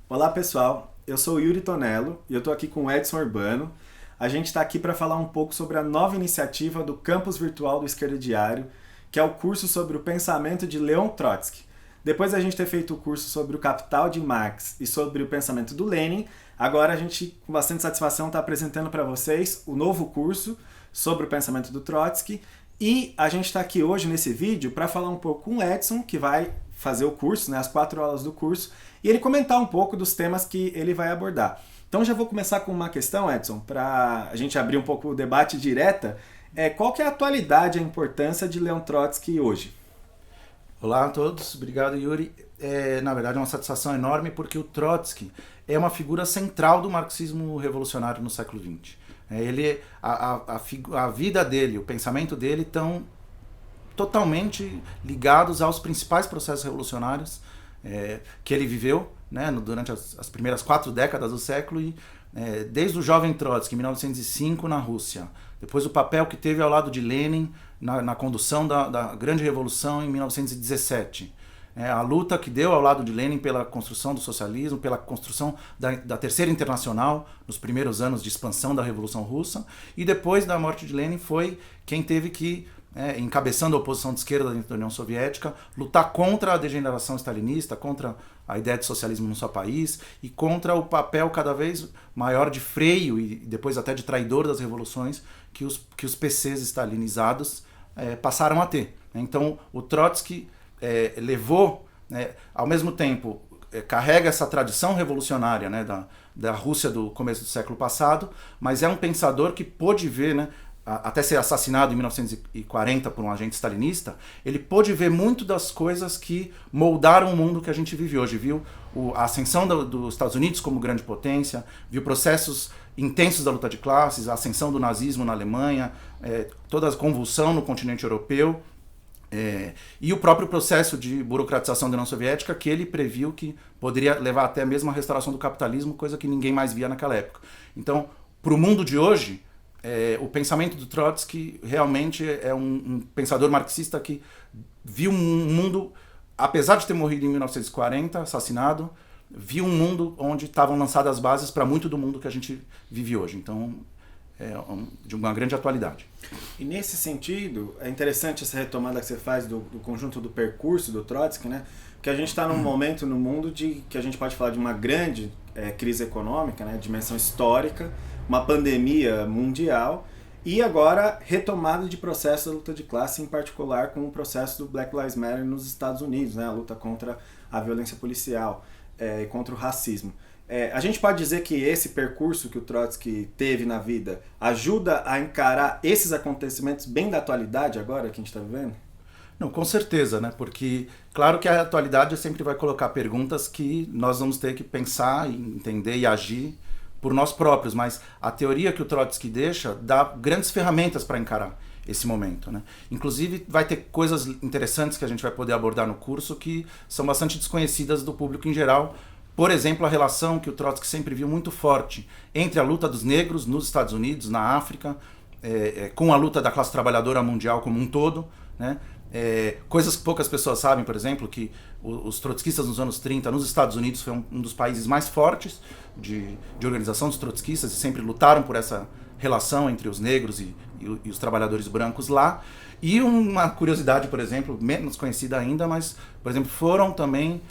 Olá pessoal, eu sou o Yuri Tonello e eu estou aqui com o Edson Urbano. A gente está aqui para falar um pouco sobre a nova iniciativa do Campus Virtual do Esquerda Diário, que é o curso sobre o pensamento de Leon Trotsky. Depois da gente ter feito o curso sobre o Capital de Marx e sobre o pensamento do Lenin, agora a gente, com bastante satisfação, está apresentando para vocês o novo curso sobre o pensamento do Trotsky. E a gente está aqui hoje nesse vídeo para falar um pouco com o Edson, que vai fazer o curso, né, as 4 aulas do curso, e ele comentar um pouco dos temas que ele vai abordar. Então já vou começar com uma questão, Edson, para a gente abrir um pouco o debate direta. Qual que é a atualidade e a importância de Leon Trotsky hoje? Olá a todos, obrigado Yuri. Na verdade é uma satisfação enorme porque o Trotsky é uma figura central do marxismo revolucionário no século XX. A vida dele, o pensamento dele estão totalmente ligados aos principais processos revolucionários que ele viveu, né, durante as primeiras 4 décadas do século, e desde o jovem Trotsky, em 1905, na Rússia, depois o papel que teve ao lado de Lenin na condução da grande revolução em 1917, a luta que deu ao lado de Lenin pela construção do socialismo, pela construção da Terceira Internacional, nos primeiros anos de expansão da Revolução Russa, e depois da morte de Lenin foi quem teve que, encabeçando a oposição de esquerda dentro da União Soviética, lutar contra a degeneração stalinista, contra a ideia de socialismo no seu país e contra o papel cada vez maior de freio e depois até de traidor das revoluções que os PCs stalinizados passaram a ter. Então o Trotsky levou, ao mesmo tempo, carrega essa tradição revolucionária, né, da Rússia do começo do século passado, mas é um pensador que pôde ver, né, até ser assassinado em 1940 por um agente stalinista, ele pôde ver muito das coisas que moldaram o mundo que a gente vive hoje. Viu a ascensão dos Estados Unidos como grande potência, viu processos intensos da luta de classes, a ascensão do nazismo na Alemanha, toda a convulsão no continente europeu, e o próprio processo de burocratização da União Soviética, que ele previu que poderia levar até mesmo à restauração do capitalismo, coisa que ninguém mais via naquela época. Então, para o mundo de hoje, o pensamento do Trotsky realmente é um pensador marxista que viu um mundo, apesar de ter morrido em 1940, assassinado, viu um mundo onde estavam lançadas as bases para muito do mundo que a gente vive hoje. Então, de uma grande atualidade. E nesse sentido, é interessante essa retomada que você faz do conjunto do percurso do Trotsky, né? Porque a gente está num momento no mundo que a gente pode falar de uma grande crise econômica, né? Dimensão histórica, uma pandemia mundial e agora retomada de processo da luta de classe, em particular com o processo do Black Lives Matter nos Estados Unidos, né? A luta contra a violência policial e contra o racismo. A gente pode dizer que esse percurso que o Trotsky teve na vida ajuda a encarar esses acontecimentos bem da atualidade agora que a gente está vivendo? Não, com certeza, né? Porque claro que a atualidade sempre vai colocar perguntas que nós vamos ter que pensar, entender e agir por nós próprios, mas a teoria que o Trotsky deixa dá grandes ferramentas para encarar esse momento, né? Inclusive vai ter coisas interessantes que a gente vai poder abordar no curso que são bastante desconhecidas do público em geral. Por exemplo, a relação que o Trotsky sempre viu muito forte entre a luta dos negros nos Estados Unidos, na África, com a luta da classe trabalhadora mundial como um todo, né? Coisas que poucas pessoas sabem, por exemplo, que os trotskistas nos anos 30 nos Estados Unidos foi um dos países mais fortes de organização dos trotskistas e sempre lutaram por essa relação entre os negros e os trabalhadores brancos lá. E uma curiosidade, por exemplo, menos conhecida ainda, mas, por exemplo, foram também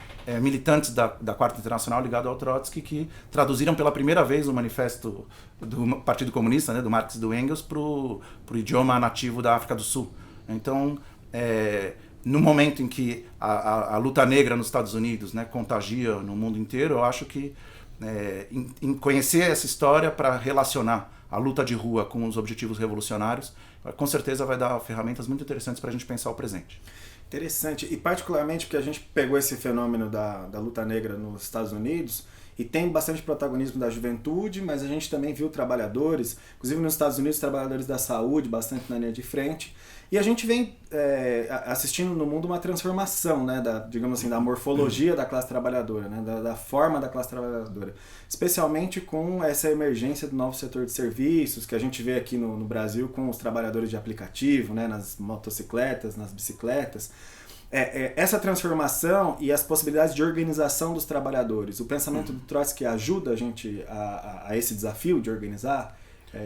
militantes da Quarta Internacional ligados ao Trotsky que traduziram pela primeira vez o manifesto do Partido Comunista, né, do Marx e do Engels, para o idioma nativo da África do Sul. Então, no momento em que a luta negra nos Estados Unidos, né, contagia no mundo inteiro, eu acho que em conhecer essa história para relacionar a luta de rua com os objetivos revolucionários, com certeza vai dar ferramentas muito interessantes para a gente pensar o presente. Interessante, e particularmente porque a gente pegou esse fenômeno da luta negra nos Estados Unidos e tem bastante protagonismo da juventude, mas a gente também viu trabalhadores, inclusive nos Estados Unidos, trabalhadores da saúde, bastante na linha de frente, e a gente vem assistindo no mundo uma transformação, né, digamos assim, da morfologia da classe trabalhadora, né, da forma da classe trabalhadora, especialmente com essa emergência do novo setor de serviços, que a gente vê aqui no Brasil com os trabalhadores de aplicativo, né, nas motocicletas, nas bicicletas. essa transformação e as possibilidades de organização dos trabalhadores, o pensamento do Trotsky ajuda a gente a esse desafio de organizar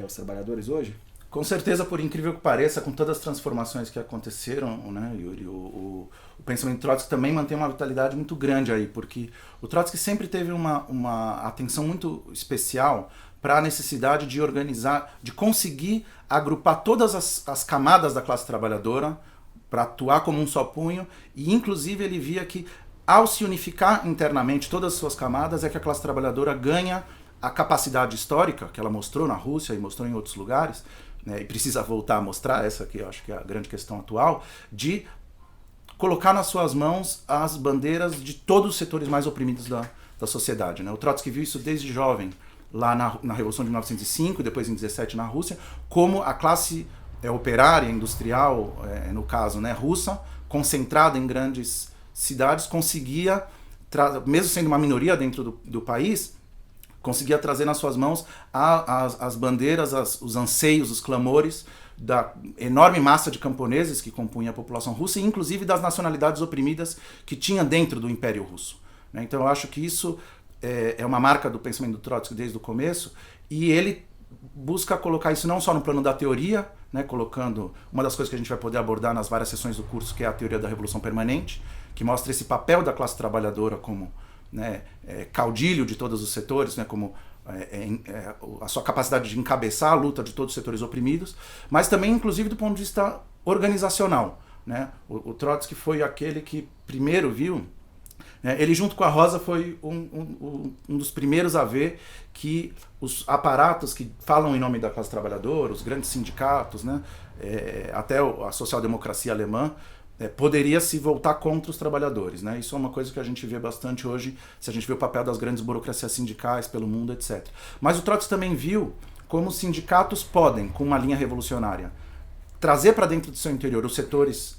os trabalhadores hoje? Com certeza, por incrível que pareça, com todas as transformações que aconteceram, né, Yuri, o pensamento Trotsky também mantém uma vitalidade muito grande aí, porque o Trotsky sempre teve uma atenção muito especial para a necessidade de organizar, de conseguir agrupar todas as camadas da classe trabalhadora para atuar como um só punho, e inclusive ele via que ao se unificar internamente todas as suas camadas é que a classe trabalhadora ganha a capacidade histórica que ela mostrou na Rússia e mostrou em outros lugares, né, e precisa voltar a mostrar, essa que eu acho que é a grande questão atual, de colocar nas suas mãos as bandeiras de todos os setores mais oprimidos da sociedade. Né? O Trotsky viu isso desde jovem, lá na Revolução de 1905, depois em 17 na Rússia, como a classe operária, industrial, no caso, né, russa, concentrada em grandes cidades, conseguia, mesmo sendo uma minoria dentro do país, conseguia trazer nas suas mãos as bandeiras, os anseios, os clamores da enorme massa de camponeses que compunha a população russa, e inclusive das nacionalidades oprimidas que tinha dentro do Império Russo. Né? Então eu acho que isso é uma marca do pensamento do Trotsky desde o começo, e ele busca colocar isso não só no plano da teoria, né, colocando uma das coisas que a gente vai poder abordar nas várias sessões do curso, que é a teoria da revolução permanente, que mostra esse papel da classe trabalhadora como, né, caudilho de todos os setores, né, como a sua capacidade de encabeçar a luta de todos os setores oprimidos, mas também, inclusive, do ponto de vista organizacional. Né? O Trotsky foi aquele que primeiro viu, ele junto com a Rosa foi um dos primeiros a ver que os aparatos que falam em nome da classe trabalhadora, os grandes sindicatos, né, até a social-democracia alemã, poderia se voltar contra os trabalhadores. Né? Isso é uma coisa que a gente vê bastante hoje, se a gente vê o papel das grandes burocracias sindicais pelo mundo, etc. Mas o Trotsky também viu como os sindicatos podem, com uma linha revolucionária, trazer para dentro do seu interior os setores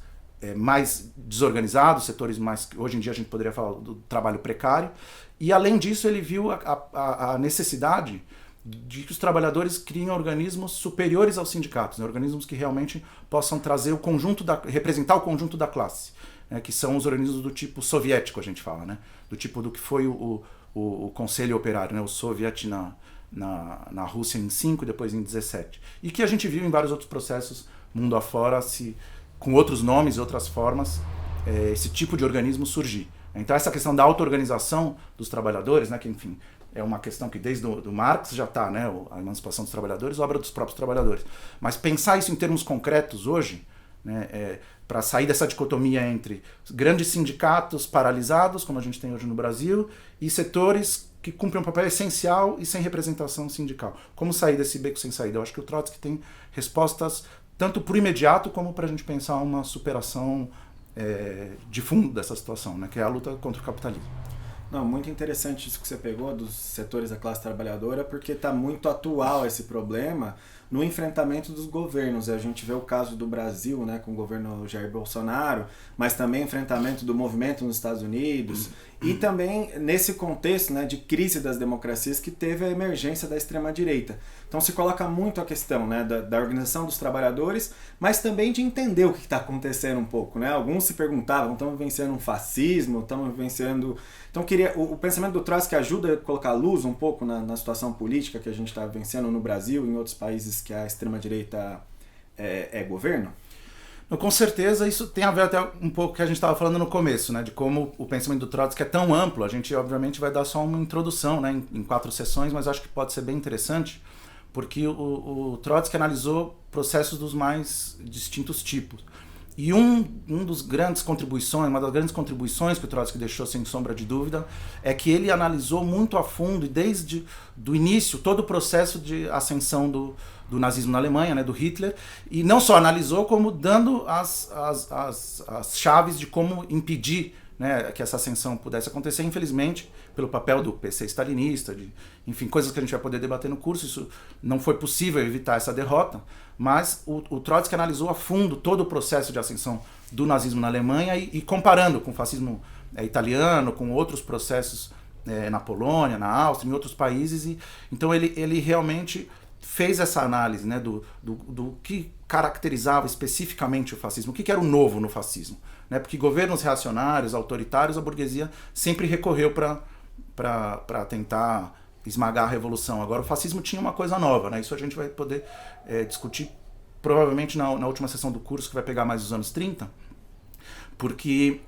mais desorganizados, setores mais que hoje em dia a gente poderia falar do trabalho precário, e além disso ele viu a necessidade de que os trabalhadores criem organismos superiores aos sindicatos, né? Organismos que realmente possam trazer representar o conjunto da classe, né? Que são os organismos do tipo soviético, a gente fala, né? Do tipo do que foi o Conselho Operário, né? O Soviet na Rússia em 5 e depois em 17. E que a gente viu em vários outros processos mundo afora, com outros nomes e outras formas, esse tipo de organismo surgir. Então essa questão da auto-organização dos trabalhadores, né, que enfim é uma questão que desde do Marx já está, né, a emancipação dos trabalhadores, obra dos próprios trabalhadores. Mas pensar isso em termos concretos hoje, né, para sair dessa dicotomia entre grandes sindicatos paralisados, como a gente tem hoje no Brasil, e setores que cumprem um papel essencial e sem representação sindical. Como sair desse beco sem saída? Eu acho que o Trotsky tem respostas tanto para o imediato como para a gente pensar uma superação de fundo dessa situação, né, que é a luta contra o capitalismo. Não, muito interessante isso que você pegou dos setores da classe trabalhadora, porque está muito atual esse problema no enfrentamento dos governos. A gente vê o caso do Brasil, né, com o governo Jair Bolsonaro, mas também enfrentamento do movimento nos Estados Unidos, e também nesse contexto, né, de crise das democracias que teve a emergência da extrema-direita. Então se coloca muito a questão, né, da organização dos trabalhadores, mas também de entender o que está acontecendo um pouco. Né? Alguns se perguntavam, estamos vivenciando um fascismo, estamos vivenciando... Então o pensamento do Trotsky ajuda a colocar luz um pouco na situação política que a gente está vivenciando no Brasil e em outros países que a extrema-direita é governo? Com certeza isso tem a ver até um pouco com o que a gente estava falando no começo, né, de como o pensamento do Trotsky é tão amplo. A gente obviamente vai dar só uma introdução, né, em 4 sessões, mas acho que pode ser bem interessante, porque o Trotsky analisou processos dos mais distintos tipos. E uma das grandes contribuições que o Trotsky deixou sem sombra de dúvida é que ele analisou muito a fundo, e desde do início, todo o processo de ascensão do nazismo na Alemanha, né, do Hitler, e não só analisou, como dando as chaves de como impedir, né, que essa ascensão pudesse acontecer. Infelizmente, pelo papel do PC stalinista, enfim, coisas que a gente vai poder debater no curso, isso não foi possível evitar essa derrota, mas o Trotsky analisou a fundo todo o processo de ascensão do nazismo na Alemanha e comparando com o fascismo italiano, com outros processos na Polônia, na Áustria, em outros países. Então ele realmente fez essa análise, né, do que caracterizava especificamente o fascismo, o que era o novo no fascismo. Né? Porque governos reacionários, autoritários, a burguesia sempre recorreu para tentar esmagar a revolução. Agora, o fascismo tinha uma coisa nova, né? Isso a gente vai poder discutir provavelmente na última sessão do curso, que vai pegar mais os anos 30, porque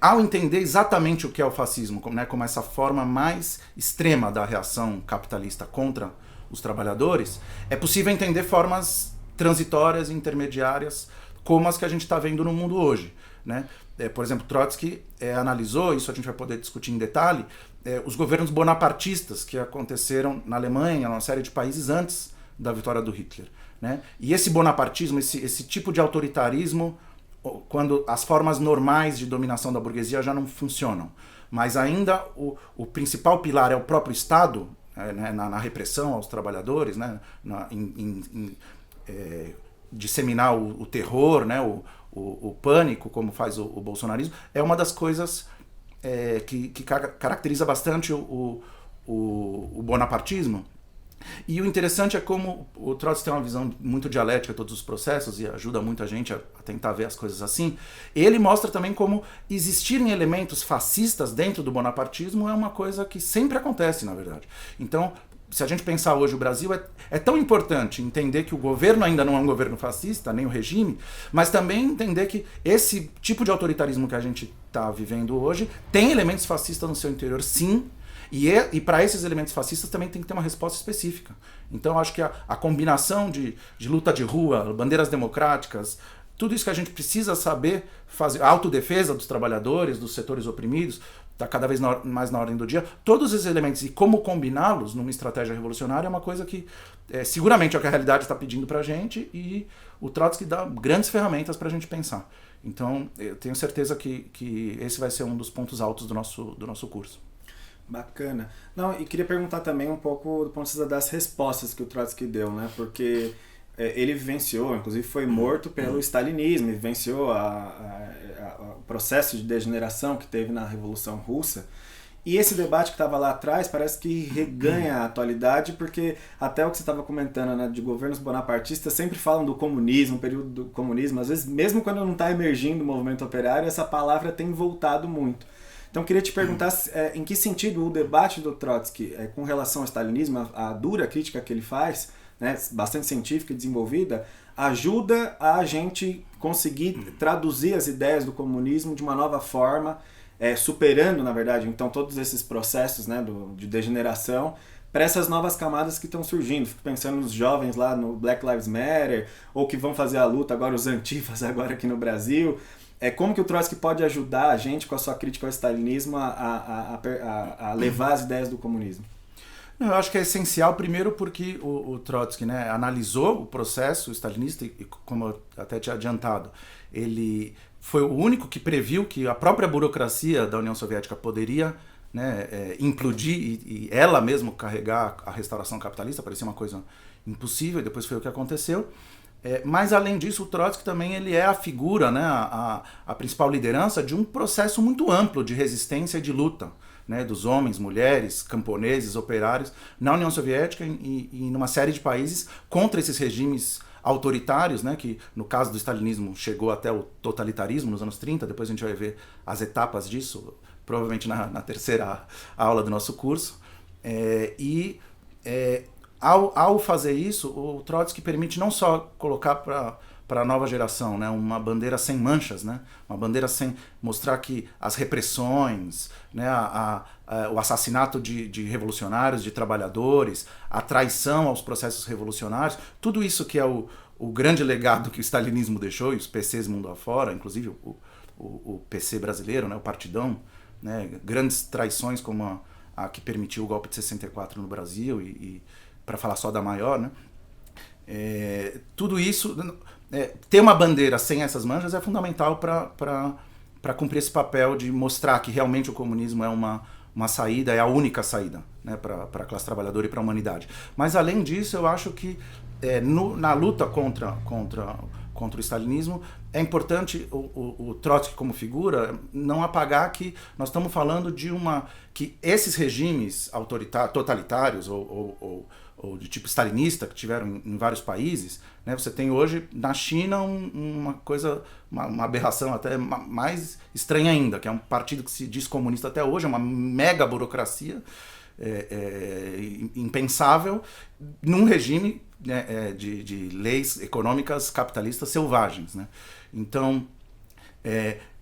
ao entender exatamente o que é o fascismo, como essa forma mais extrema da reação capitalista contra os trabalhadores, é possível entender formas transitórias e intermediárias como as que a gente está vendo no mundo hoje. Né? Por exemplo, Trotsky analisou, isso a gente vai poder discutir em detalhe, os governos bonapartistas que aconteceram na Alemanha, numa série de países antes da vitória do Hitler. Né? E esse bonapartismo, esse tipo de autoritarismo, quando as formas normais de dominação da burguesia já não funcionam, mas ainda o principal pilar é o próprio Estado, né, na repressão aos trabalhadores, né, em disseminar o terror, né, o pânico, como faz o bolsonarismo, é uma das coisas que caracteriza bastante o bonapartismo. E o interessante é como o Trotsky tem uma visão muito dialética de todos os processos e ajuda muita gente a tentar ver as coisas assim. Ele mostra também como existirem elementos fascistas dentro do bonapartismo é uma coisa que sempre acontece, na verdade. Então, se a gente pensar hoje o Brasil, é tão importante entender que o governo ainda não é um governo fascista, nem o regime, mas também entender que esse tipo de autoritarismo que a gente está vivendo hoje tem elementos fascistas no seu interior, sim. E para esses elementos fascistas também tem que ter uma resposta específica. Então, acho que a combinação de luta de rua, bandeiras democráticas, tudo isso que a gente precisa saber fazer, a autodefesa dos trabalhadores, dos setores oprimidos, está cada vez mais na ordem do dia. Todos esses elementos e como combiná-los numa estratégia revolucionária é uma coisa que seguramente é o que a realidade está pedindo para a gente, e o Trotsky dá grandes ferramentas para a gente pensar. Então, eu tenho certeza que esse vai ser um dos pontos altos do nosso curso. Bacana. Não, e queria perguntar também um pouco do ponto de vista das respostas que o Trotsky deu, né? Porque ele vivenciou, inclusive foi morto pelo stalinismo, vivenciou o processo de degeneração que teve na Revolução Russa. E esse debate que estava lá atrás parece que reganha a atualidade, porque até o que você estava comentando, né, de governos bonapartistas sempre falam do comunismo, período do comunismo. Às vezes, mesmo quando não está emergindo o movimento operário, essa palavra tem voltado muito. Então, queria te perguntar em que sentido o debate do Trotsky com relação ao stalinismo, a dura crítica que ele faz, né, bastante científica e desenvolvida, ajuda a gente conseguir traduzir as ideias do comunismo de uma nova forma, superando, na verdade, então, todos esses processos, né, de degeneração, para essas novas camadas que estão surgindo. Fico pensando nos jovens lá no Black Lives Matter, ou que vão fazer a luta agora, os antifas agora aqui no Brasil. Como que o Trotsky pode ajudar a gente, com a sua crítica ao stalinismo, a levar as ideias do comunismo? Eu acho que é essencial, primeiro porque o Trotsky, né, analisou o processo stalinista e, como eu até tinha adiantado, ele foi o único que previu que a própria burocracia da União Soviética poderia, né, implodir e ela mesma carregar a restauração capitalista. Parecia uma coisa impossível, e depois foi o que aconteceu. Mas, além disso, o Trotsky também ele é a figura, né, a principal liderança de um processo muito amplo de resistência e de luta, né, dos homens, mulheres, camponeses, operários, na União Soviética e numa série de países contra esses regimes autoritários, né, que no caso do stalinismo chegou até o totalitarismo nos anos 30, depois a gente vai ver as etapas disso, provavelmente na terceira aula do nosso curso. Ao fazer isso, o Trotsky permite não só colocar para a nova geração, né, uma bandeira sem manchas, né, uma bandeira sem mostrar que as repressões, né, o assassinato de revolucionários, de trabalhadores, a traição aos processos revolucionários, tudo isso que é o grande legado que o stalinismo deixou, e os PCs mundo afora, inclusive o PC brasileiro, né, o Partidão, né, grandes traições como a que permitiu o golpe de 64 no Brasil e para falar só da maior, né? Tudo isso, ter uma bandeira sem essas manchas é fundamental para cumprir esse papel de mostrar que realmente o comunismo é uma saída, é a única saída, né, para a classe trabalhadora e para a humanidade. Mas, além disso, eu acho que na luta contra o stalinismo, é importante o Trotsky como figura não apagar que nós estamos falando que esses regimes totalitários ou ou de tipo stalinista, que tiveram em vários países, né? Você tem hoje na China uma coisa, uma aberração até mais estranha ainda, que é um partido que se diz comunista até hoje, é uma mega burocracia impensável num regime, né, de leis econômicas capitalistas selvagens, né? Então,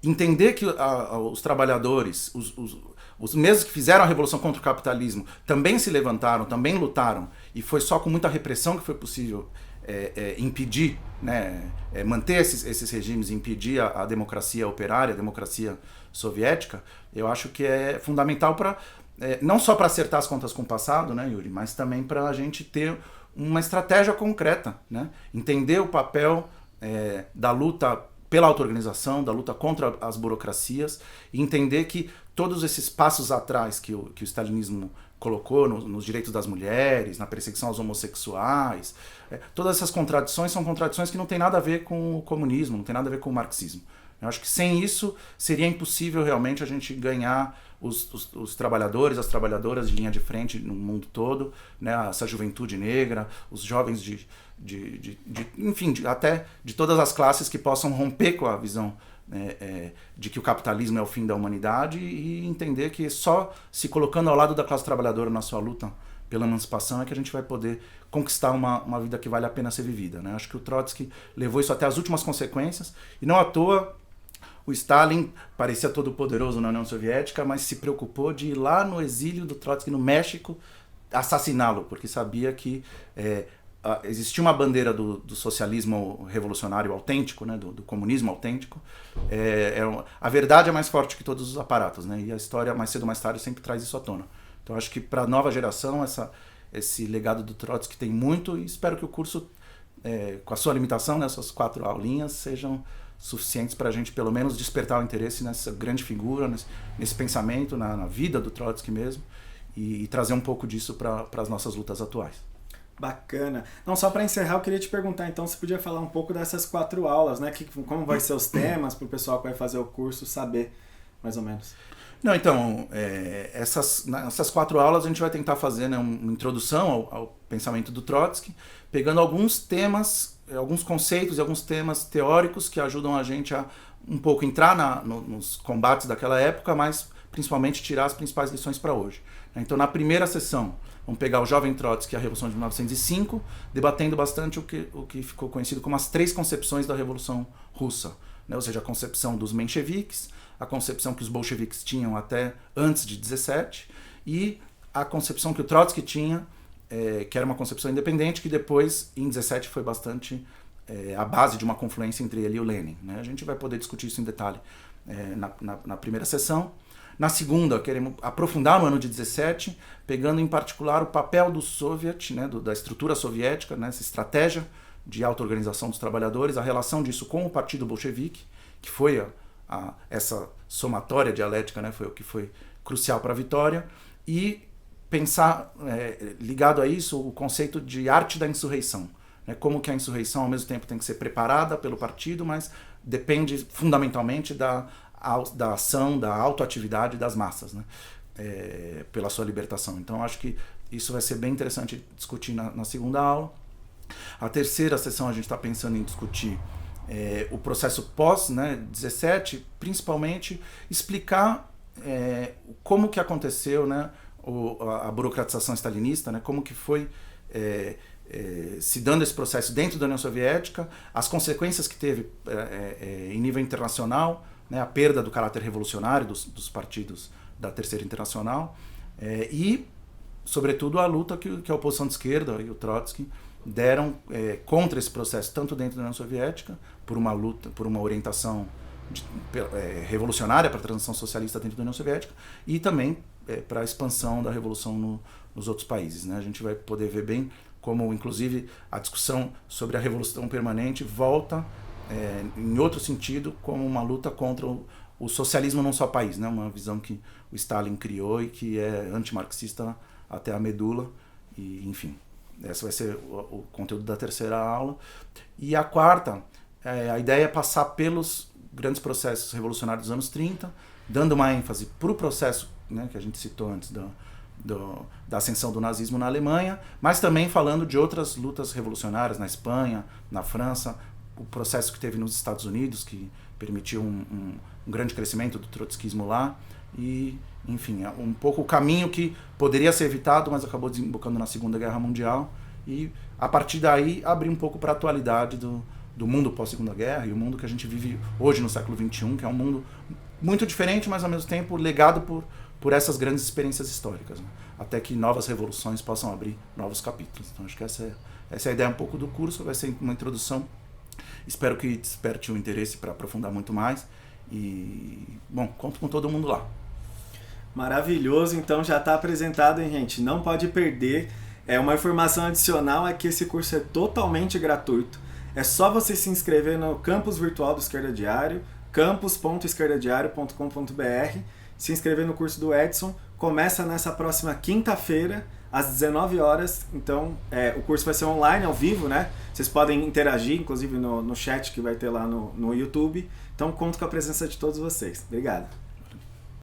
entender que os trabalhadores, os mesmos que fizeram a revolução contra o capitalismo, também se levantaram, também lutaram, e foi só com muita repressão que foi possível impedir, né, manter esses regimes, impedir a democracia operária, a democracia soviética. Eu acho que é fundamental para não só para acertar as contas com o passado, né, Yuri, mas também para a gente ter uma estratégia concreta, né? Entender o papel da luta pela auto-organização, da luta contra as burocracias, e entender que todos esses passos atrás que o stalinismo colocou nos direitos das mulheres, na perseguição aos homossexuais, todas essas contradições são contradições que não tem nada a ver com o comunismo, não tem nada a ver com o marxismo. Eu acho que sem isso seria impossível realmente a gente ganhar os trabalhadores, as trabalhadoras de linha de frente no mundo todo, né? Essa juventude negra, os jovens enfim, até de todas as classes que possam romper com a visão de que o capitalismo é o fim da humanidade e entender que só se colocando ao lado da classe trabalhadora na sua luta pela emancipação é que a gente vai poder conquistar uma vida que vale a pena ser vivida, né? Acho que o Trotsky levou isso até as últimas consequências, e não à toa o Stalin parecia todo poderoso na União Soviética, mas se preocupou de ir lá no exílio do Trotsky no México assassiná-lo, porque sabia que existia uma bandeira do socialismo revolucionário autêntico, né, do comunismo autêntico. A verdade é mais forte que todos os aparatos, né, e a história, mais cedo ou mais tarde, sempre traz isso à tona. Então acho que para a nova geração esse legado do Trotsky tem muito, e espero que o curso, com a sua limitação, né, essas 4 aulinhas, sejam suficientes para a gente pelo menos despertar o interesse nessa grande figura, nesse pensamento, na vida do Trotsky mesmo, e trazer um pouco disso para as nossas lutas atuais. Bacana. Não, só para encerrar, eu queria te perguntar, então, se podia falar um pouco dessas 4 aulas, né? Como vai ser os temas, para o pessoal que vai fazer o curso saber, mais ou menos. Não, então, nessas 4 aulas a gente vai tentar fazer, né, uma introdução ao pensamento do Trotsky, pegando alguns temas, alguns conceitos e alguns temas teóricos que ajudam a gente a um pouco entrar nos combates daquela época, mas principalmente tirar as principais lições para hoje. Então, na primeira sessão, vamos pegar o jovem Trotsky e a Revolução de 1905, debatendo bastante o que ficou conhecido como as 3 concepções da Revolução Russa, né? Ou seja, a concepção dos mencheviques, a concepção que os bolcheviques tinham até antes de 17, e a concepção que o Trotsky tinha, que era uma concepção independente, que depois, em 17, foi bastante a base de uma confluência entre ele e o Lenin, né? A gente vai poder discutir isso em detalhe na primeira sessão. Na segunda, queremos aprofundar no ano de 17, pegando em particular o papel do Soviet, né, da estrutura soviética, né, essa estratégia de auto-organização dos trabalhadores, a relação disso com o Partido Bolchevique, que foi essa somatória dialética, né, foi o que foi crucial para a vitória, e pensar, ligado a isso, o conceito de arte da insurreição, né, como que a insurreição ao mesmo tempo tem que ser preparada pelo partido, mas depende fundamentalmente da ação, da autoatividade das massas, né, pela sua libertação. Então acho que isso vai ser bem interessante discutir na segunda aula. A terceira sessão a gente está pensando em discutir o processo pós, né, 17, principalmente explicar como que aconteceu, né, a burocratização stalinista, né, como que foi se dando esse processo dentro da União Soviética, as consequências que teve em nível internacional, né, a perda do caráter revolucionário dos partidos da Terceira Internacional, e, sobretudo, a luta que a oposição de esquerda e o Trotsky deram contra esse processo, tanto dentro da União Soviética, por uma luta, por uma orientação revolucionária para a transição socialista dentro da União Soviética, e também para a expansão da revolução nos outros países, né? A gente vai poder ver bem como, inclusive, a discussão sobre a revolução permanente volta em outro sentido, como uma luta contra o socialismo num só país, né? Uma visão que o Stalin criou e que é antimarxista até a medula, e, enfim, esse vai ser o conteúdo da terceira aula. E a quarta, a ideia é passar pelos grandes processos revolucionários dos anos 30, dando uma ênfase para o processo, né, que a gente citou antes, da ascensão do nazismo na Alemanha, mas também falando de outras lutas revolucionárias na Espanha, na França, o processo que teve nos Estados Unidos, que permitiu um grande crescimento do trotskismo lá, e, enfim, um pouco o caminho que poderia ser evitado, mas acabou desembocando na Segunda Guerra Mundial, e a partir daí abrir um pouco para a atualidade do mundo pós-Segunda Guerra e o mundo que a gente vive hoje no século XXI, que é um mundo muito diferente, mas ao mesmo tempo legado por essas grandes experiências históricas, né? Até que novas revoluções possam abrir novos capítulos. Então acho que essa é a ideia um pouco do curso, vai ser uma introdução, espero que desperte o interesse para aprofundar muito mais, e, bom, conto com todo mundo lá. Maravilhoso, então já está apresentado, hein, gente? Não pode perder. Uma informação adicional é que esse curso é totalmente gratuito. É só você se inscrever no campus virtual do Esquerda Diário, campus.esquerdadiario.com.br, se inscrever no curso do Edson. Começa nessa próxima quinta-feira, às 19 horas. Então, o curso vai ser online, ao vivo, né? Vocês podem interagir, inclusive no chat que vai ter lá no YouTube. Então, conto com a presença de todos vocês. Obrigado.